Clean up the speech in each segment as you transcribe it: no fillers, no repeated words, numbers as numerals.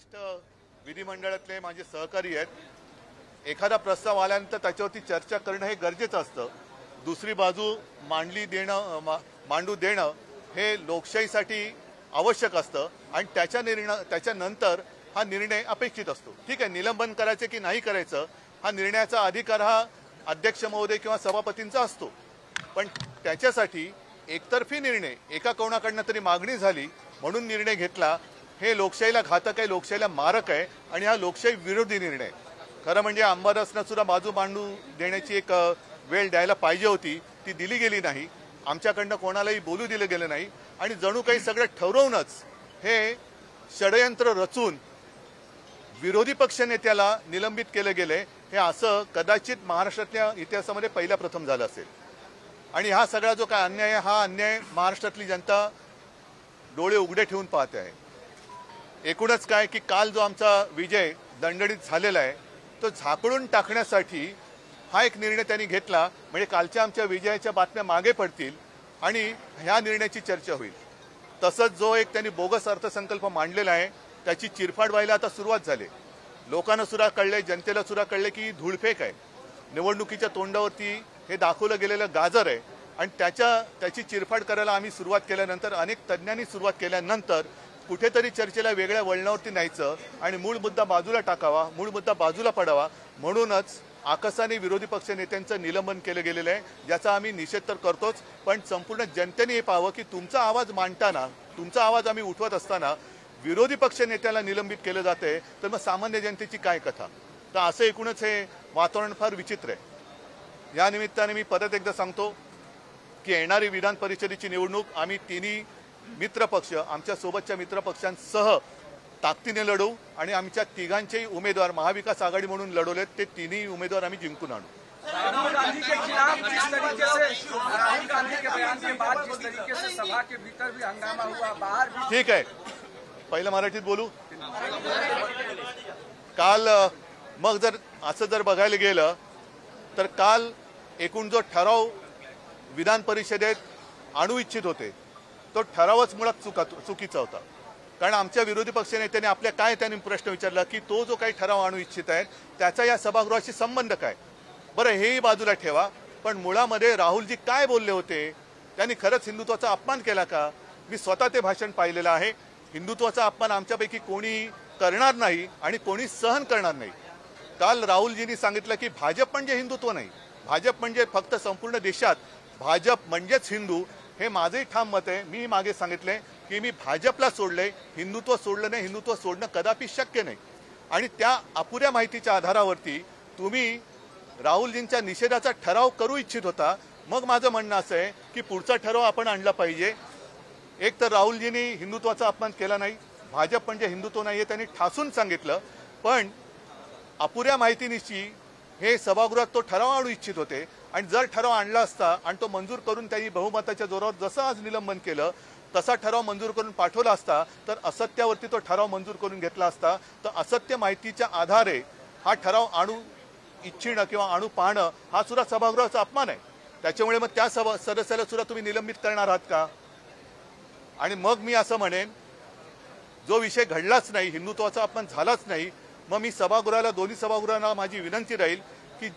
ज्येष्ठ विधिमंडळातले माझे सहकारी आहेत। एखादा प्रस्ताव आल्यानंतर त्याच्यावरती चर्चा करणं हे गरजेचं असतं। दुसरी बाजू मांडू देणं हे लोकशाहीसाठी आवश्यक असतं आणि त्याच्यानंतर हा निर्णय अपेक्षित असतो। ठीक आहे, निलंबन करायचे की नाही करायचं हा निर्णयाचा अधिकार हा अध्यक्ष महोदय किंवा सभापतींचा असतो, पण त्याच्यासाठी एकतर्फी निर्णय एका कोणाकडनं तरी मागणी झाली म्हणून निर्णय घेतला हे लोकशाहीला घातक आहे, लोकशाहीला मारक आहे आणि हा लोकशाही विरोधी निर्णय। खरं म्हणजे अंबादासनं सुद्धा बाजू मांडू देण्याची एक वेळ द्यायला पाहिजे होती, ती दिली गेली नाही। आमच्याकडनं कोणालाही बोलू दिलं गेलं नाही आणि जणू काही सगळं ठरवूनच हे षडयंत्र रचून विरोधी पक्षनेत्याला निलंबित केलं गेले। हे असं कदाचित महाराष्ट्रातल्या इतिहासामध्ये पहिल्या प्रथम झालं असेल आणि हा सगळा जो काय अन्याय आहे हा अन्याय महाराष्ट्रातली जनता डोळे उघडे ठेवून पाहते आहे। एकूणच काय की काल जो आमचा विजय दणदणीत झालेला आहे तो झाकळून टाकण्यासाठी हा एक निर्णय त्यांनी घेतला, म्हणजे कालच्या आमच्या विजयाच्या बातम्या मागे पडतील आणि ह्या निर्णयाची चर्चा होईल। तसंच जो एक त्यांनी बोगस अर्थसंकल्प मांडलेला आहे त्याची चिरफाड व्हायला आता सुरुवात झाली। लोकांना सुद्धा कळले, जनतेला सुद्धा कळले की धूळफेक आहे, निवडणुकीच्या तोंडावरती हे दाखवलं गेलेलं गाजर आहे आणि त्याची चिरफाड करायला आम्ही सुरुवात केल्यानंतर, अनेक तज्ज्ञांनी सुरुवात केल्यानंतर कुठेतरी चर्चेला वेगळ्या वळणावरती न्यायचं आणि मूळ मुद्दा बाजूला टाकावा, मूळ मुद्दा बाजूला पडावा म्हणूनच आकसाने विरोधी पक्ष नेत्यांचं निलंबन केलं गेलेलं आहे, ज्याचा आम्ही निषेध तर करतोच, पण संपूर्ण जनतेने हे पाहावं की तुमचा आवाज मांडताना, तुमचा आवाज आम्ही उठवत असताना विरोधी पक्ष नेत्याला निलंबित केलं जाते तर मग सामान्य जनतेची काय कथा। तर असं एकूणच हे वातावरण फार विचित्र आहे। या निमित्ताने मी परत एकदा सांगतो की येणारी विधान परिषदेची निवडणूक आम्ही तिन्ही मित्रपक्ष आमच्या सोबतच्या मित्रपक्षांसह ताकदीने लढवू आणि आमच्या तिघांचेही उमेदवार महाविकास आघाडी म्हणून लढवलेत ते तिन्ही उमेदवार आम्ही जिंकून आणू। राहुल गांधी के खिलाफ जिस तरीके से राहुल गांधी के बयान के बाद जिस तरीके से सभा के भीतर भी हंगामा हुआ, बाहर भी। ठीक आहे, पहिलं मराठीत बोलू। काल मग जर असं जर बघायला गेलं तर काल एकूण जो ठराव विधान परिषदेत आणू इच्छित होते तो ठरावच मुळात चुकीचा होता। कारण आमच्या विरोधी पक्षनेत्यांनी आपल्या काय त्यांनी प्रश्न विचारला की तो जो काही ठराव आणू इच्छित आहे त्याचा या सभागृहाशी संबंध काय। बरं हेही बाजूला ठेवा, पण मुळामध्ये राहुलजी काय बोलले होते, त्यांनी खरंच हिंदुत्वाचा अपमान केला का? मी स्वतः ते भाषण पाहिलेलं आहे। हिंदुत्वाचा अपमान आमच्यापैकी कोणी करणार नाही आणि कोणी सहन करणार नाही। काल राहुलजींनी सांगितलं की भाजप म्हणजे हिंदुत्व नाही, भाजप म्हणजे फक्त संपूर्ण देशात भाजप म्हणजेच हिंदू। हे माझंही ठाम मत आहे। मी मागे सांगितले की मी भाजपला सोडले, हिंदुत्व सोडलं नाही, हिंदुत्व सोडणं कदापि शक्य नाही। आणि त्या अपुऱ्या माहितीच्या आधारावरती तुम्ही राहुलजींच्या निषेधाचा ठराव करू इच्छित होता। मग माझं म्हणणं असं आहे की पुढचा ठराव आपण आणला पाहिजे। एक तर राहुलजींनी हिंदुत्वाचा अपमान केला नाही, भाजप म्हणजे हिंदुत्व नाही हे त्यांनी ठासून सांगितलं, पण अपुऱ्या माहितीनिशी हे सभागृहात तो ठराव आणू इच्छित होते आणि जर ठराव आणला असता आणि तो मंजूर करून त्यांनी बहुमताच्या जोरावर जसं आज निलंबन केलं तसा ठराव मंजूर करून पाठवला असता तर असत्यावरती तो ठराव मंजूर करून घेतला असता। तर असत्य माहितीच्या आधारे हा ठराव आणू इच्छिणं किंवा आणू पाहणं हा सुद्धा सभागृहाचा अपमान आहे। त्याच्यामुळे मग त्या सदस्याला सुद्धा तुम्ही निलंबित करणार आहात का? आणि मग मी असं म्हणेन जो विषय घडलाच नाही, हिंदुत्वाचा अपमान झालाच नाही, मग मी सभागृहाला, दोन्ही सभागृहांना माझी विनंती राहील की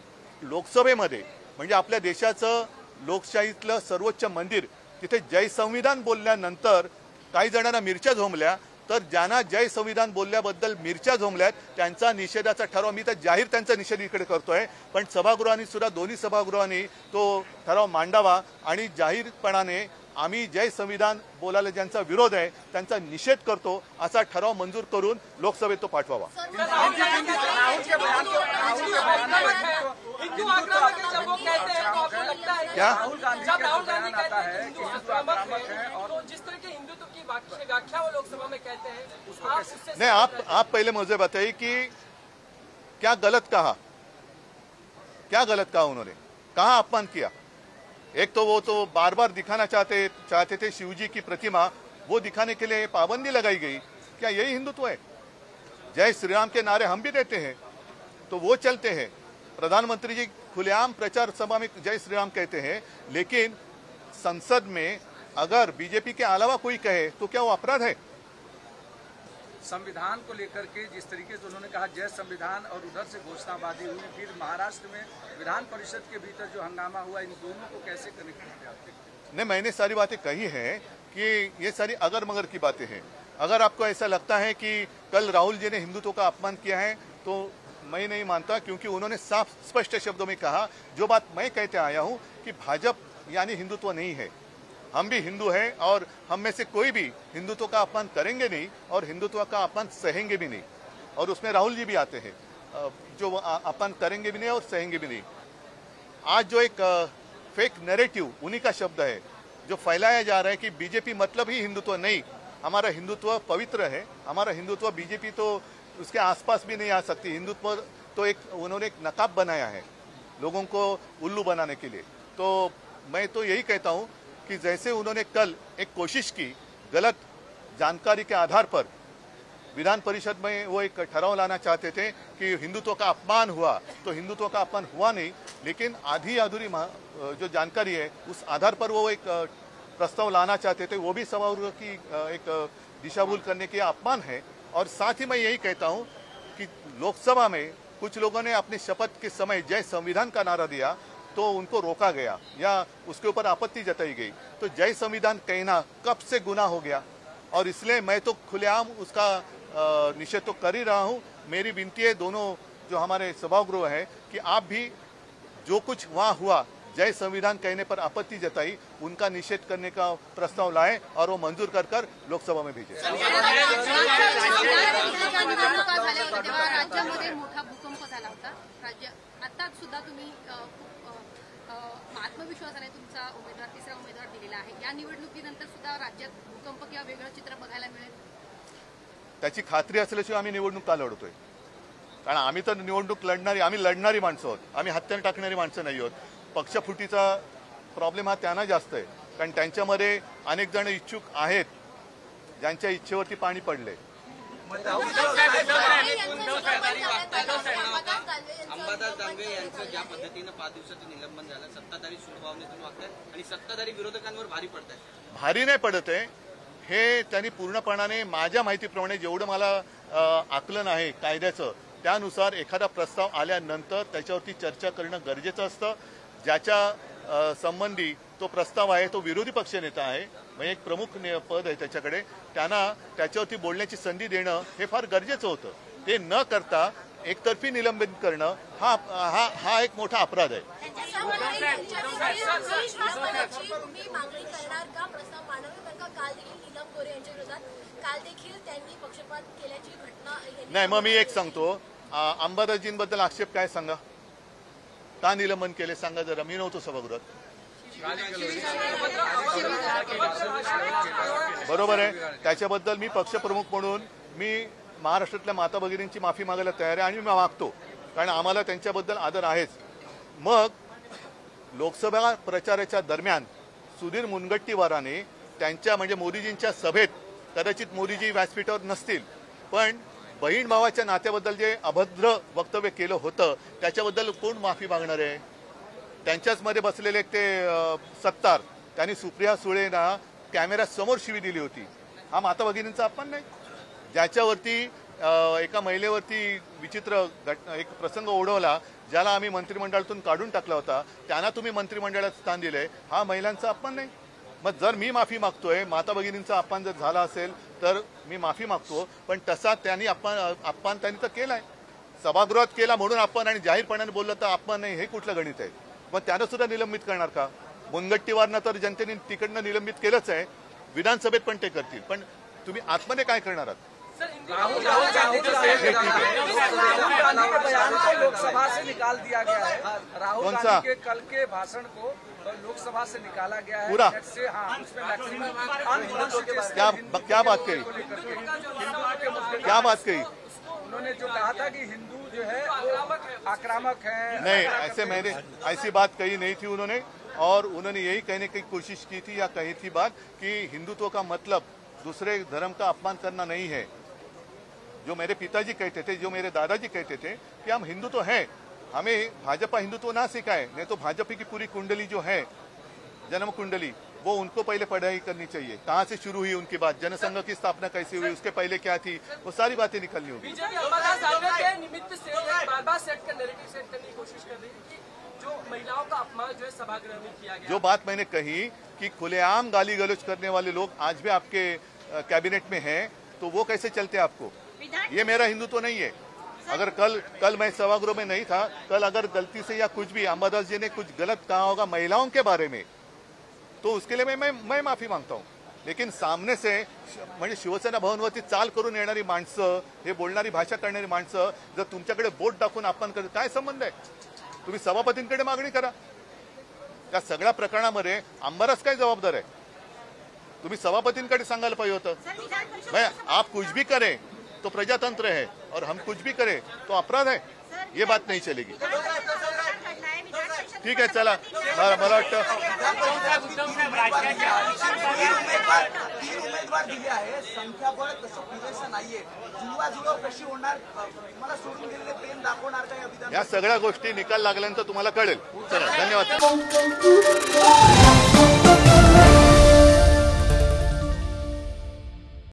लोकसभेमध्ये म्हणजे आपल्या देशाचं लोकशाहीतलं सर्वोच्च मंदिर तिथे जय संविधान बोलल्यानंतर काही जणांना मिरच्या झोंबल्या, तर ज्यांना जय संविधान बोलल्याबद्दल मिरच्या झोंबल्यात त्यांचा निषेधाचा ठराव मी तर जाहीर त्यांचा निषेध इकडे करतोय, पण सभागृहांनी सुद्धा दोन्ही सभागृहांनी तो ठराव मांडावा आणि जाहीरपणाने आम्ही जय संविधान बोलायला ज्यांचा विरोध आहे त्यांचा निषेध करतो असा ठराव मंजूर करून लोकसभेत तो पाठवावा। क्या राहुल गांधी कहता है कि हिंदू आक्रामक है और जिस तरह के हिंदुत्व की व्याख्या वो लोकसभा में कहते हैं उसको नहीं, आप पहले मुझे बताइए कि क्या गलत कहा, क्या गलत कहा उन्होंने, कहाँ अपमान किया? एक तो वो तो बार बार दिखाना चाहते थे शिवजी की प्रतिमा, वो दिखाने के लिए पाबंदी लगाई गई। क्या यही हिंदुत्व है? जय श्री राम के नारे हम भी देते हैं तो वो चलते हैं, प्रधानमंत्री जी खुलेआम प्रचार सभा में जय श्री राम कहते हैं, लेकिन संसद में अगर बीजेपी के अलावा कोई कहे तो क्या वो अपराध है? संविधान को लेकर के जिस तरीके से उन्होंने कहा जय संविधान और उधर से घोषणाबाजी हुई, फिर महाराष्ट्र में विधान परिषद के भीतर जो हंगामा हुआ, इन दोनों को कैसे कनेक्ट करते हैं? नहीं, मैंने सारी बातें कही हैं कि ये सारी अगर मगर की बातें हैं। अगर आपको ऐसा लगता है कि कल राहुल जी ने हिंदुत्व का अपमान किया है तो मैं नहीं मानता, क्योंकि उन्होंने साफ स्पष्ट शब्दों में कहा जो बात मैं कहते आया हूं कि भाजपा यानी हिंदुत्व नहीं है। हम भी हिंदू हैं और हम में से कोई भी हिंदुत्व का अपमान करेंगे नहीं और हिंदुत्व का अपमान सहेंगे भी नहीं, और उसमें राहुल जी भी आते हैं जो अपमान करेंगे भी नहीं और सहेंगे भी नहीं। आज जो एक फेक नैरेटिव उन्हीं का शब्द है जो फैलाया जा रहा है कि बीजेपी मतलब ही हिंदुत्व, नहीं, हमारा हिंदुत्व पवित्र है, हमारा हिंदुत्व बीजेपी तो उसके आसपास भी नहीं आ सकती। हिंदुत्व तो एक उन्होंने एक नकाब बनाया है लोगों को उल्लू बनाने के लिए। तो मैं तो यही कहता हूं कि जैसे उन्होंने कल एक कोशिश की गलत जानकारी के आधार पर विधान परिषद में वो एक ठहराव लाना चाहते थे कि हिंदुत्व का अपमान हुआ, तो हिंदुत्व का अपमान हुआ नहीं, लेकिन आधी अधूरी जो जानकारी है उस आधार पर वो एक प्रस्ताव लाना चाहते थे, वो भी सभागृह की एक दिशाभूल करने के अपमान है। और साथ ही मैं यही कहता हूं कि लोकसभा में कुछ लोगों ने अपनी शपथ के समय जय संविधान का नारा दिया तो उनको रोका गया या उसके ऊपर आपत्ति जताई गई। तो जय संविधान कहना कब से गुनाह हो गया, और इसलिए मैं तो खुलेआम उसका निषेध तो कर ही रहा हूं। मेरी विनती है दोनों जो हमारे सभागृह है कि आप भी जो कुछ वहां हुआ जय संविधान कहने पर आपत्ति जताई, उनका निषेध करने का प्रस्ताव लाएं और वो मंजूर कर लोकसभा में भेजें। राज्यामध्ये मोठा भूकंप झाला होता। आता सुद्धा तुम्ही आत्मविश्वासाने तुमचा उमेदवार तिसरा उमेदवार दिलेला आहे। या निवडणुकीनंतर सुद्धा राज्यात भूकंप किंवा वेगळं चित्र बघायला मिळेल त्याची खात्री असल्याशिवाय आम्ही निवडणूक का लढतोय? कारण आम्ही तर निवडणूक आम्ही लढणारी माणसं आहोत, आम्ही हत्यार टाकणारी माणसं नाही आहोत। पक्षफुटीचा प्रॉब्लेम हा त्यांना जास्त आहे, कारण त्यांच्यामध्ये अनेक जण इच्छुक आहेत ज्यांच्या इच्छेवरती पाणी पडले। अंबादास दानवे यांचं ज्या पद्धतीनं 5 दिवसाचं निलंबन झालं, सत्ताधारी सूडभावनेतून वागतात आणि सत्ताधारी विरोधकांवर भारी पडतात। भारी नाही पडत आहे, हे त्यांनी पूर्णपणाने माझ्या माहितीप्रमाणे जेवढं मला आकलन आहे कायद्याचं त्यानुसार एखादा प्रस्ताव आल्यानंतर त्याच्यावरती चर्चा करणं गरजेचं असतं। ज्याच्या संबंधी तो प्रस्ताव आहे तो विरोधी पक्षनेता आहे, म्हणजे एक प्रमुख पद आहे त्याच्याकडे, त्यांना त्याच्यावरती बोलण्याची संधी देणं हे फार गरजेचं होतं। ते न करता एकतर्फी निलंबित करणं हा एक मोठा अपराध आहे। नाही, मग मी एक सांगतो, अंबादासजींबद्दल आक्षेप काय सांगा, का निलंबन केले सांगा जरा, मी नव्हतो सभागृहात। बरोबर आहे, त्याच्याबद्दल मी पक्षप्रमुख म्हणून मी महाराष्ट्रातल्या माता भगिनींची माफी मागायला तयार आहे आणि मी मागतो, कारण आम्हाला त्यांच्याबद्दल आदर आहेच। मग लोकसभा प्रचाराच्या दरम्यान सुधीर मुनगंटीवाराने त्यांच्या म्हणजे मोदीजींच्या सभेत, कदाचित मोदीजी व्यासपीठावर नसतील पण बहीण भावाच्या नात्याबद्दल जे अभद्र वक्तव्य केलं होतं त्याच्याबद्दल कोण माफी मागणार आहे? त्यांच्याच मध्ये बसलेले ते सत्तार, त्यांनी सुप्रिया सुळेंना कॅमेरा समोर शिवी दिली होती। हा माता भगिनींचा अपमान नाही? ज्याच्यावरती एका महिलेवरती विचित्र एक प्रसंग ओढवला, ज्याला आम्ही मंत्रिमंडळातून काढून टाकला होता, त्यांना तुम्ही मंत्रिमंडळात स्थान दिलंय, हा महिलांचा अपमान नाही? मग जर मी माफी मागतोय, माता भगिनींचा अपमान जर झाला असेल तर मी माफी मागतो, पण तसा त्यांनी अपमान त्यांनी तर केलाय, सभागृहात केला म्हणून अपमान, आणि जाहीरपणाने बोललं तर अपमान नाही, हे कुठलं गणित आहे? मग त्यांना सुद्धा निलंबित करणार का? मुनगंटीवारनं तर जनतेने तिकडनं निलंबित केलंच आहे, विधानसभेत पण ते करतील, पण तुम्ही आतमध्ये काय करणार आहात? राहुल गांधी के बयान को लोकसभा से निकाल दिया गया है। राहुल गांधी के कल के भाषण को लोकसभा से निकाला गया है पूरा से। हाँ, उसमें क्या बात कही? क्या बात कही? उन्होंने जो कहा था कि हिंदू जो है वो आक्रामक है। नहीं, ऐसे मैंने ऐसी बात कही नहीं थी उन्होंने, और उन्होंने यही कहने की कोशिश की थी या कही थी बात कि हिंदुत्व का मतलब दूसरे धर्म का अपमान करना नहीं है। जो मेरे पिताजी कहते थे, जो मेरे दादाजी कहते थे कि हम हिंदू तो हैं, हमें भाजपा हिंदुत्व ना सिखाए, नहीं तो भाजपा की पूरी कुंडली जो है, जन्म कुंडली, वो उनको पहले पढ़ाई करनी चाहिए। कहाँ से शुरू हुई उनकी बात, जनसंघ की स्थापना कैसे हुई, उसके पहले क्या थी, वो सारी बातें निकलनी होगी। बीजेपी अंबादास दानवे के निमित्त से बार-बार नैरेटिव सेट करने की कोशिश कर रही है कि जो महिलाओं का अपमान जो है सभागृह में किया गया। जो बात मैंने कही कि खुलेआम गाली गलौज करने वाले लोग आज भी आपके कैबिनेट में हैं, तो वो कैसे चलते आपको? ये मेरा हिंदुत्व नहीं है। अगर कल मैं सभागृह में नहीं था, कल अगर गलती से या कुछ भी अंबादास जी ने कुछ गलत कहा होगा महिलाओं के बारे में, तो उसके लिए मैं माफी मागता हूं। लेकिन सामने से म्हणजे शिवसेना भवनवरती चाल करून येणारी माणसं, हे बोलणारी भाषा करणारी माणसं जर तुमच्याकडे बोट दाखवून अपमान करत, काय संबंध आहे? तुम्ही सभापतींकडे मागणी करा। त्या सगळ्या प्रकरणामध्ये अंबादास काय जबाबदार आहे? तुम्ही सभापतींकडे सांगायला पाहिजे होतं। मैं आप कुछ भी करें तो प्रजातंत्र है और हम कुछ भी करें तो अपराध है, ये बात नहीं चलेगी। ठीक आहे, चला मला वाटतं 3 उमेदवार दिले आहे, संख्याबळ तसं पुरेसं नाहीये, जुळवाजुळव कशी होणार, मला सोडून गेलेले प्रेम दाखवणार का या विधान? या सगळ्या गोष्टी निकाल लागल्यानंतर तुम्हाला कळेल। चला, धन्यवाद।